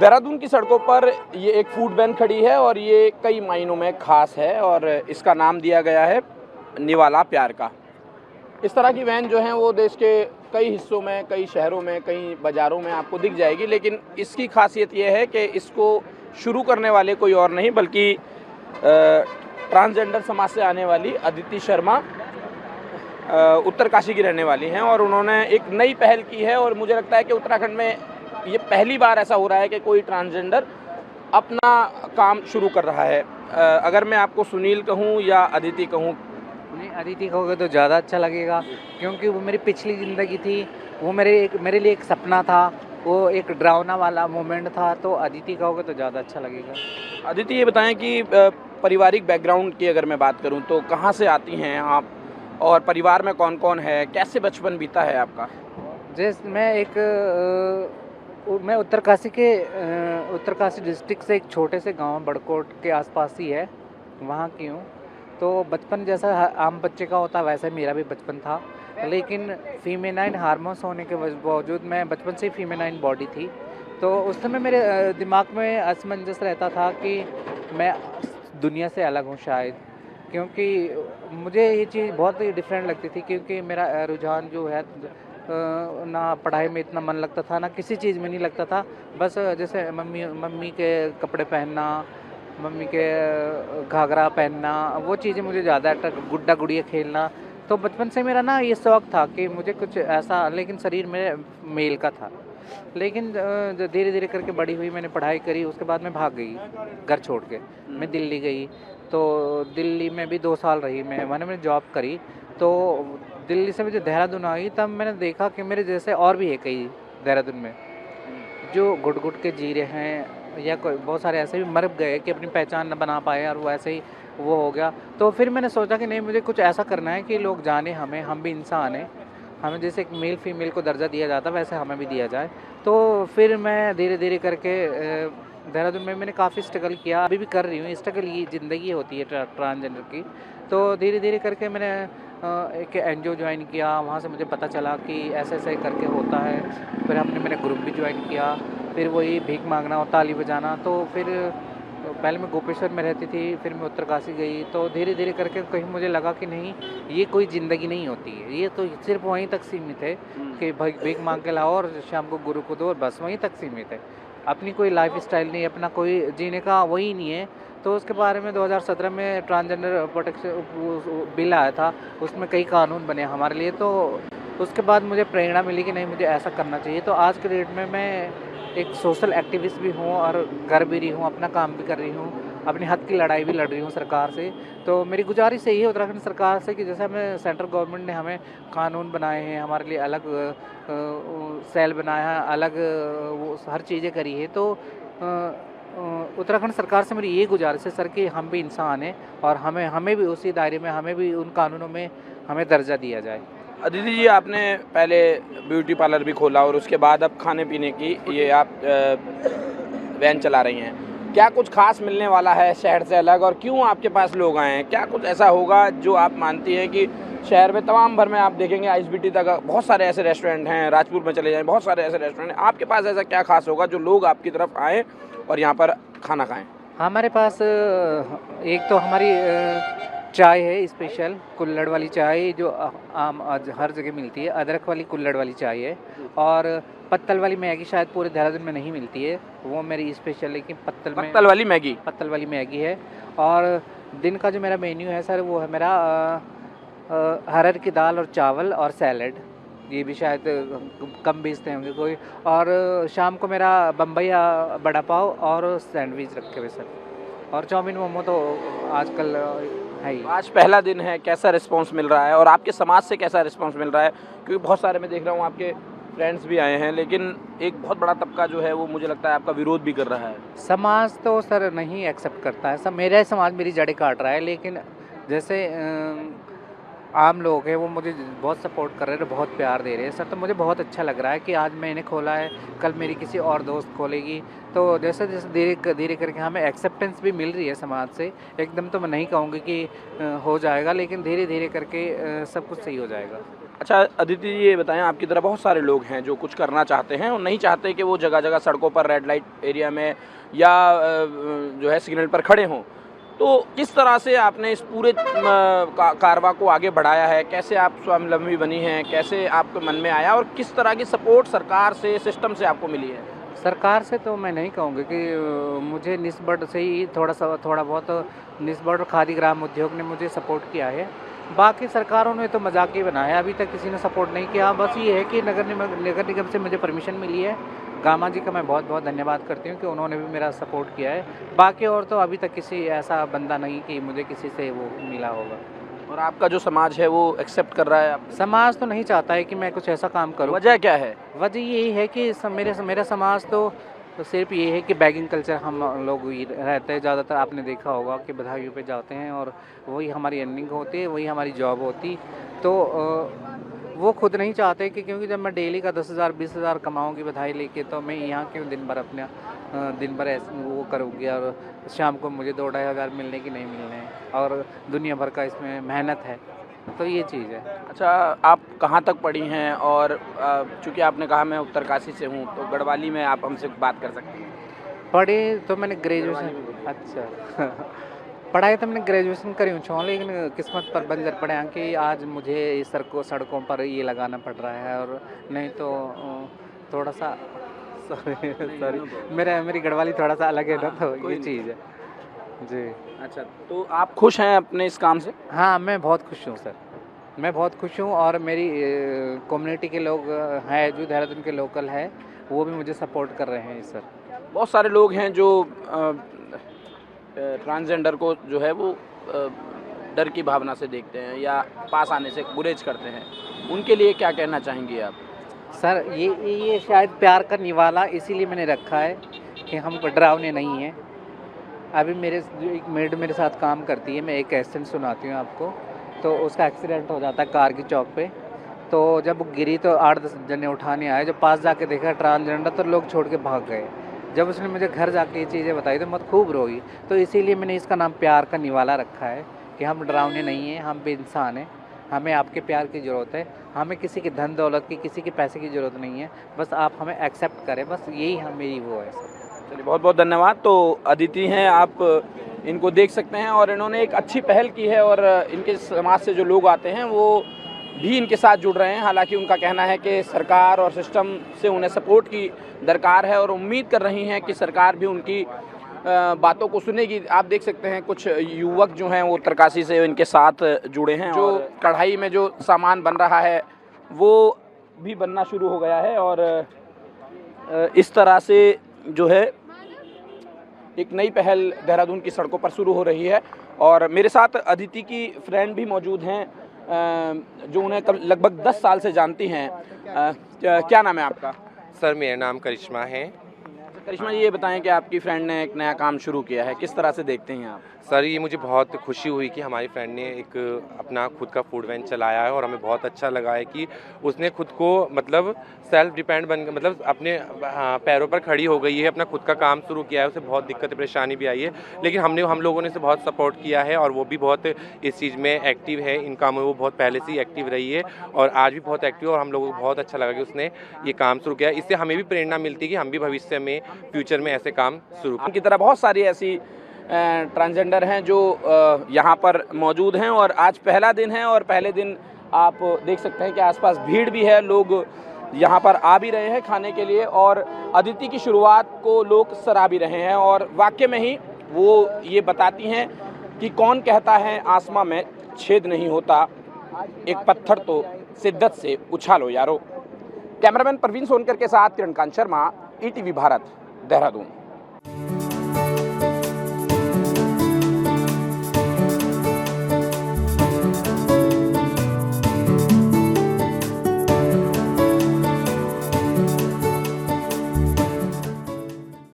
देहरादून की सड़कों पर ये एक फूड वैन खड़ी है और ये कई मायनों में ख़ास है और इसका नाम दिया गया है निवाला प्यार का। इस तरह की वैन जो हैं वो देश के कई हिस्सों में, कई शहरों में, कई बाज़ारों में आपको दिख जाएगी, लेकिन इसकी खासियत ये है कि इसको शुरू करने वाले कोई और नहीं बल्कि ट्रांसजेंडर समाज से आने वाली अदिति शर्मा उत्तरकाशी की रहने वाली हैं और उन्होंने एक नई पहल की है और मुझे लगता है कि उत्तराखंड में ये पहली बार ऐसा हो रहा है कि कोई ट्रांसजेंडर अपना काम शुरू कर रहा है। अगर मैं आपको सुनील कहूँ या अदिति कहूँ? नहीं, अदिति कहोगे तो ज़्यादा अच्छा लगेगा, क्योंकि वो मेरी पिछली ज़िंदगी थी, वो मेरे लिए एक सपना था, वो एक डरावना वाला मोमेंट था, तो अदिति कहोगे तो ज़्यादा अच्छा लगेगा। अदिति, ये बताएं कि पारिवारिक बैकग्राउंड की अगर मैं बात करूं तो कहाँ से आती हैं आप और परिवार में कौन कौन है, कैसे बचपन बीता है आपका? मैं उत्तरकाशी डिस्ट्रिक्ट से एक छोटे से गांव बड़कोट के आसपास ही है, वहाँ की हूँ। तो बचपन जैसा आम बच्चे का होता वैसे मेरा भी बचपन था, लेकिन फीमेनाइन हार्मोन्स होने के बावजूद मैं बचपन से ही फीमेनाइन बॉडी थी। तो उस समय मेरे दिमाग में असमंजस रहता था कि मैं दुनिया से अलग हूँ शायद, क्योंकि मुझे ये चीज़ बहुत ही डिफरेंट लगती थी, क्योंकि मेरा रुझान जो है ना पढ़ाई में इतना मन लगता था, ना किसी चीज़ में नहीं लगता था। बस जैसे मम्मी के कपड़े पहनना, मम्मी के घाघरा पहनना, वो चीज़ें मुझे ज़्यादा गुड्डा गुड़िया खेलना। तो बचपन से मेरा ना ये शौक़ था कि मुझे कुछ ऐसा, लेकिन शरीर मेरे मेल का था। लेकिन धीरे धीरे करके बड़ी हुई, मैंने पढ़ाई करी, उसके बाद मैं भाग गई घर छोड़ के। मैं दिल्ली गई, तो दिल्ली में भी 2 साल रही मैंने जॉब करी। तो दिल्ली से मुझे देहरादून आई, तब मैंने देखा कि मेरे जैसे और भी है कई देहरादून में जो घुट घुट के जी रहे हैं, या कोई बहुत सारे ऐसे भी मर गए कि अपनी पहचान न बना पाए और वैसे ही वो हो गया। तो फिर मैंने सोचा कि नहीं, मुझे कुछ ऐसा करना है कि लोग जाने हमें, हम भी इंसान हैं, हमें जैसे एक मेल फीमेल को दर्जा दिया जाता वैसे हमें भी दिया जाए। तो फिर मैं धीरे धीरे करके देहरादून में मैंने काफ़ी स्ट्रगल किया, अभी भी कर रही हूँ। स्ट्रगल ये ज़िंदगी होती है ट्रांसजेंडर की। तो धीरे धीरे करके मैंने एक एनजीओ ज्वाइन किया, वहाँ से मुझे पता चला कि ऐसे ऐसे करके होता है। फिर मैंने ग्रुप भी ज्वाइन किया, फिर वही भीख मांगना और ताली बजाना। तो फिर पहले मैं गोपेश्वर में रहती थी, फिर मैं उत्तरकाशी गई। तो धीरे धीरे करके कहीं मुझे लगा कि नहीं, ये कोई ज़िंदगी नहीं होती है, ये तो सिर्फ वहीं तक सीमित है कि भीख मांग के लाओ और शाम को गुरु को दो और बस वहीं तक सीमित है। अपनी कोई लाइफ स्टाइल नहीं, अपना कोई जीने का वही नहीं है। तो उसके बारे में 2017 में ट्रांसजेंडर प्रोटेक्शन बिल आया था, उसमें कई कानून बने हमारे लिए। तो उसके बाद मुझे प्रेरणा मिली कि नहीं, मुझे ऐसा करना चाहिए। तो आज के डेट में मैं एक सोशल एक्टिविस्ट भी हूँ और कर भी रही हूँ, अपना काम भी कर रही हूँ, अपने हक की लड़ाई भी लड़ रही हूँ सरकार से। तो मेरी गुजारिश यही है उत्तराखंड सरकार से कि जैसे हमें सेंट्रल गवर्नमेंट ने हमें कानून बनाए हैं, हमारे लिए अलग सेल बनाया है, अलग वो हर चीज़ें करी है। तो उत्तराखंड सरकार से मेरी ये गुजारिश है सर कि हम भी इंसान हैं और हमें भी उसी दायरे में, हमें भी उन कानूनों में हमें दर्जा दिया जाए। अदिति जी, आपने पहले ब्यूटी पार्लर भी खोला और उसके बाद अब खाने पीने की ये आप वैन चला रही हैं। क्या कुछ खास मिलने वाला है शहर से अलग, और क्यों आपके पास लोग आए हैं? क्या कुछ ऐसा होगा जो आप मानती हैं कि शहर में तमाम भर में आप देखेंगे, आईएसबीटी तक बहुत सारे ऐसे रेस्टोरेंट हैं, राजपुर में चले जाएँ बहुत सारे ऐसे रेस्टोरेंट हैं, आपके पास ऐसा क्या खास होगा जो लोग आपकी तरफ आएँ और यहाँ पर खाना खाएँ? हमारे पास एक तो हमारी चाय है स्पेशल, कुल्हड़ वाली चाय जो आम आज हर जगह मिलती है। अदरक वाली कुल्हड़ वाली चाय है, और पत्तल वाली मैगी शायद पूरे देहरादून में नहीं मिलती है, वो मेरी स्पेशल। लेकिन पत्तल वाली मैगी है। और दिन का जो मेरा मेन्यू है सर, वो है मेरा हरर की दाल और चावल और सैलड, ये भी शायद कम बेचते होंगे कोई। और शाम को मेरा बम्बईया बड़ा पाव और सैंडविच रखे हुए सर, और चाउमीन मोमो तो आजकल है ही। आज पहला दिन है, कैसा रिस्पांस मिल रहा है और आपके समाज से कैसा रिस्पांस मिल रहा है? क्योंकि बहुत सारे मैं देख रहा हूँ आपके फ्रेंड्स भी आए हैं, लेकिन एक बहुत बड़ा तबका जो है वो मुझे लगता है आपका विरोध भी कर रहा है। समाज तो सर नहीं एक्सेप्ट करता है, सब मेरा समाज मेरी जड़ें काट रहा है। लेकिन जैसे आम लोग हैं वो मुझे बहुत सपोर्ट कर रहे हैं, बहुत प्यार दे रहे हैं सर। तो मुझे बहुत अच्छा लग रहा है कि आज मैंने खोला है, कल मेरी किसी और दोस्त खोलेगी। तो जैसे जैसे धीरे धीरे करके हमें एक्सेप्टेंस भी मिल रही है समाज से। एकदम तो मैं नहीं कहूँगी कि हो जाएगा, लेकिन धीरे धीरे करके सब कुछ सही हो जाएगा। अच्छा अदिति जी, ये बताएं, आपकी तरह बहुत सारे लोग हैं जो कुछ करना चाहते हैं और नहीं चाहते कि वो जगह जगह सड़कों पर रेड लाइट एरिया में या जो है सिग्नल पर खड़े हों, तो किस तरह से आपने इस पूरे कारवा को आगे बढ़ाया है? कैसे आप स्वावलंबी बनी हैं? कैसे आपके मन में आया और किस तरह की सपोर्ट सरकार से, सिस्टम से आपको मिली है? सरकार से तो मैं नहीं कहूँगी कि मुझे निस्बड़ से ही थोड़ा बहुत निस्बड़ और खादी ग्राम उद्योग ने मुझे सपोर्ट किया है। बाकी सरकारों ने तो मजाक ही बनाया, अभी तक किसी ने सपोर्ट नहीं किया। बस ये है कि नगर निगम से मुझे परमिशन मिली है। गामा जी का मैं बहुत बहुत धन्यवाद करती हूँ कि उन्होंने भी मेरा सपोर्ट किया है। बाकी और तो अभी तक किसी ऐसा बंदा नहीं कि मुझे किसी से वो मिला होगा। और आपका जो समाज है वो एक्सेप्ट कर रहा है आप? समाज तो नहीं चाहता है कि मैं कुछ ऐसा काम करूं। वजह क्या है? वजह यही है कि मेरा समाज तो सिर्फ ये है कि बैगिंग कल्चर हम लोग ही रहते हैं ज़्यादातर। आपने देखा होगा कि बधाइयों पे जाते हैं और वही हमारी अर्निंग होती है, वही हमारी जॉब होती। तो वो खुद नहीं चाहते कि क्योंकि जब मैं डेली का 10,000 20,000 कमाऊँगी बधाई लेके, तो मैं यहाँ क्यों दिन भर अपना दिन भर ऐसे वो करूँगी और शाम को मुझे 2-2.5 हज़ार मिलने की नहीं मिलने, और दुनिया भर का इसमें मेहनत है। तो ये चीज़ है। अच्छा, आप कहाँ तक पढ़ी हैं? और चूँकि आपने कहा मैं उत्तरकाशी से हूँ, तो गढ़वाली में आप हमसे बात कर सकते हैं। पढ़ी तो मैंने ग्रेजुएशन, अच्छा पढ़ाई तो मैंने ग्रेजुएशन करी हूँ, लेकिन किस्मत पर बंजर पड़े हैं कि आज मुझे इस सड़कों पर ये लगाना पड़ रहा है। और नहीं तो थोड़ा सा सॉरी मेरी गढ़वाली थोड़ा सा अलग है ना, तो ये चीज़ है जी। अच्छा, तो आप खुश हैं अपने इस काम से? हाँ, मैं बहुत खुश हूँ सर, मैं बहुत खुश हूँ। और मेरी कम्युनिटी के लोग हैं जो देहरादून के लोकल है, वो भी मुझे सपोर्ट कर रहे हैं सर। बहुत सारे लोग हैं जो ट्रांसजेंडर को जो है वो डर की भावना से देखते हैं या पास आने से गुरेज करते हैं, उनके लिए क्या कहना चाहेंगे आप? सर ये शायद प्यार का निवाला इसीलिए मैंने रखा है कि हम डरावने नहीं हैं। अभी जो एक मेड मेरे साथ काम करती है, मैं एक एक्सीडेंट सुनाती हूँ आपको। तो उसका एक्सीडेंट हो जाता है कार की चौक पे, तो जब वो गिरी तो 8-10 जने उठाने आए। जब पास जाके देखा ट्रांसजेंडर, तो लोग छोड़ के भाग गए। जब उसने मुझे घर जाके ये चीज़ें बताई तो मत खूब रोई। तो इसीलिए मैंने इसका नाम प्यार का निवाला रखा है कि हम डरावने नहीं हैं, हम भी इंसान हैं। हमें आपके प्यार की ज़रूरत है, हमें किसी की धन दौलत की, किसी के पैसे की ज़रूरत नहीं है। बस आप हमें एक्सेप्ट करें, बस यही मेरी वो है। चलिए, बहुत बहुत धन्यवाद। तो अदिति हैं, आप इनको देख सकते हैं और इन्होंने एक अच्छी पहल की है और इनके समाज से जो लोग आते हैं वो भी इनके साथ जुड़ रहे हैं। हालांकि उनका कहना है कि सरकार और सिस्टम से उन्हें सपोर्ट की दरकार है और उम्मीद कर रही हैं कि सरकार भी उनकी बातों को सुनेगी। आप देख सकते हैं कुछ युवक जो हैं वो उत्तरकाशी से इनके साथ जुड़े हैं। जो कढ़ाई में जो सामान बन रहा है वो भी बनना शुरू हो गया है और इस तरह से जो है एक नई पहल देहरादून की सड़कों पर शुरू हो रही है। और मेरे साथ अदिति की फ्रेंड भी मौजूद हैं जो उन्हें लगभग 10 साल से जानती हैं। क्या नाम है आपका? सर, मेरा नाम करिश्मा है। करिश्मा जी, ये बताएं कि आपकी फ्रेंड ने एक नया काम शुरू किया है, किस तरह से देखते हैं आप? सर, ये मुझे बहुत खुशी हुई कि हमारी फ्रेंड ने एक अपना खुद का फूड वैन चलाया है और हमें बहुत अच्छा लगा है कि उसने खुद को मतलब सेल्फ डिपेंड बन मतलब अपने पैरों पर खड़ी हो गई है, अपना खुद का काम शुरू किया है। उसे बहुत दिक्कत परेशानी भी आई है, लेकिन हम लोगों ने उसे बहुत सपोर्ट किया है और वो भी बहुत इस चीज़ में एक्टिव है। इन कामों में वो बहुत पहले से ही एक्टिव रही है और आज भी बहुत एक्टिव है और हम लोगों को बहुत अच्छा लगा कि उसने ये काम शुरू किया। इससे हमें भी प्रेरणा मिलती है कि हम भी भविष्य में फ्यूचर में ऐसे काम शुरू करें। की तरह बहुत सारी ऐसी ट्रांसजेंडर हैं जो यहाँ पर मौजूद हैं और आज पहला दिन है और पहले दिन आप देख सकते हैं कि आसपास भीड़ भी है, लोग यहाँ पर आ भी रहे हैं खाने के लिए और अदिति की शुरुआत को लोग सराह भी रहे हैं। और वाकई में ही वो ये बताती हैं कि कौन कहता है आसमां में छेद नहीं होता, एक पत्थर तो शिद्दत से उछालो यारो। कैमरामैन प्रवीण सोनकर के साथ किरण कांत शर्मा, ETV भारत, देहरादून।